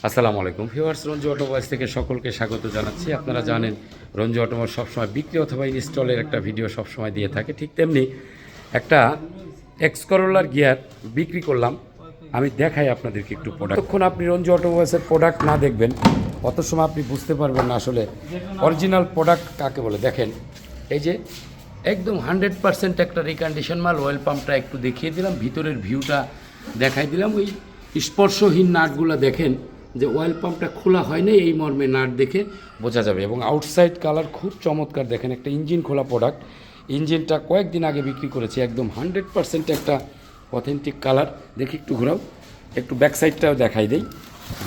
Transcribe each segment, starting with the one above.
আসসালামু আলাইকুম viewers, Ranju automobiles থেকে সকলকে স্বাগত জানাচ্ছি। আপনারা জানেন রঞ্জু অটোমোবাইল সবসময় বিক্রি অথবা ইনস্টলের একটা ভিডিও সবসময় দিয়ে থাকে। ঠিক তেমনি একটা এক্স করোলার গিয়ার বিক্রি করলাম। আমি দেখাই আপনাদেরকে একটু প্রোডাক্ট। যতক্ষণ আপনি রঞ্জু অটোমোবাইলসের প্রোডাক্ট না দেখবেন অত সময় আপনি বুঝতে পারবেন না আসলে অরিজিনাল প্রোডাক্ট কাকে বলে। দেখেন এই যে একদম 100% একটা রিকন্ডিশন মাল। অয়েল পাম্পটা একটু দেখিয়ে দিলাম, ভিতরের ভিউটা দেখাই দিলাম। ওই স্পর্শহীন নাটগুলো দেখেন যে অয়েল পাম্পটা খোলা হয় না, এই মর্মে নাট দেখে বোঝা যাবে। এবং আউটসাইড কালার খুব চমৎকার। দেখেন একটা ইঞ্জিন খোলা প্রোডাক্ট। ইঞ্জিনটা কয়েকদিন আগে বিক্রি করেছি, একদম 100% একটা অথেন্টিক কালার। দেখি একটু ঘোরাও, একটু ব্যাক সাইডটাও দেখাই দেই।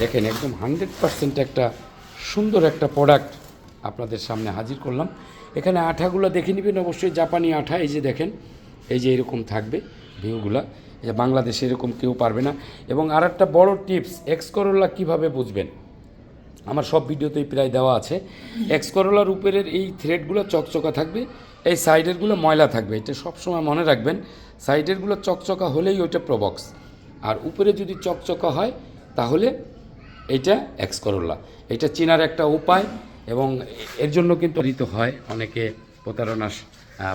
দেখেন একদম 100% একটা সুন্দর একটা প্রোডাক্ট আপনাদের সামনে হাজির করলাম। এখানে আঠাগুলো দেখে নেবেন, অবশ্যই জাপানি আঠা। এই যে দেখেন, এই যে এরকম থাকবে ভিউগুলা। যে বাংলাদেশে এরকম কেউ পারবে না। এবং আর একটা বড় টিপস, এক্স করোলা কীভাবে বুঝবেন আমার সব ভিডিওতেই প্রায় দেওয়া আছে। এক্স করোলার উপরের এই থ্রেডগুলো চকচকা থাকবে, এই সাইডেরগুলো ময়লা থাকবে। এটা সবসময় মনে রাখবেন, সাইডেরগুলো চকচকা হলেই ওইটা প্রবক্স, আর উপরে যদি চকচকা হয় তাহলে এইটা এক্স করোলা। এটা চেনার একটা উপায়। এবং এর জন্য কিন্তু ঋত হয়, অনেকে প্রতারণার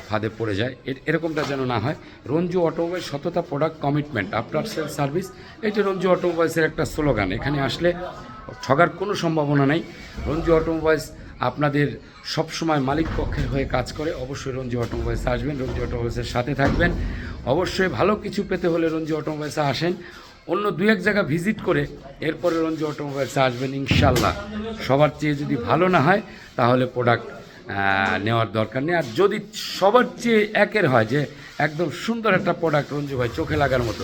ফাঁদে পড়ে যায়। এরকমটা যেন না হয়। রঞ্জু অটোমোবাইল সততা, product commitment, after sale service, এটা রঞ্জু অটোমোবাইলসের একটা স্লোগান। এখানে আসলে ঠগার কোনো সম্ভাবনা নেই। রঞ্জু অটোমোবাইলস আপনাদের সবসময় মালিক পক্ষের হয়ে কাজ করে। অবশ্যই রঞ্জু অটোমোবাইলসে আসবেন, রঞ্জু অটোমোবাইলসের সাথে থাকবেন। অবশ্যই ভালো কিছু পেতে হলে রঞ্জু অটোমোবাইলসে আসেন। অন্য দু এক জায়গা ভিজিট করে এরপরে রঞ্জু অটোমোবাইলসে আসবেন ইনশাল্লাহ। সবার চেয়ে যদি ভালো না হয় তাহলে প্রোডাক্ট নেওয়ার দরকার নেই। আর যদি সবার চেয়ে একের হয় যে একদম সুন্দর একটা প্রোডাক্ট রঞ্জু ভাই চোখে লাগার মতো,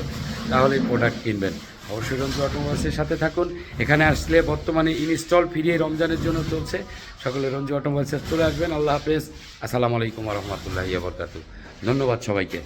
তাহলে প্রোডাক্ট কিনবেন। অবশ্যই রঞ্জু অটোমোবাইলসের সাথে থাকুন। এখানে আসলে বর্তমানে ইনস্টল ফিরিয়ে রমজানের জন্য চলছে। সকলে রঞ্জু অটোমোবাইলসে চলে আসবেন। আল্লাহ হাফেজ। আসসালামু আলাইকুম রহমতুল্লাহি ওয়া বারাকাতুহু। ধন্যবাদ সবাইকে।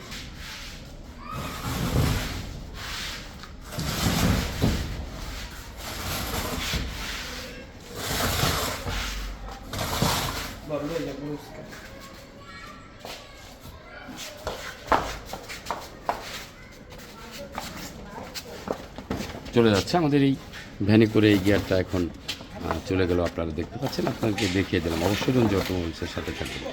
চলে যাচ্ছে আমাদের এই ভ্যানে করে। এই গিয়ারটা এখন চলে গেল, আপনারা দেখতে পাচ্ছেন। আপনাদেরকে দেখিয়ে দিলাম। অবশ্যই রঞ্জু অটোমোবাইলসের সাথে থাকবেন।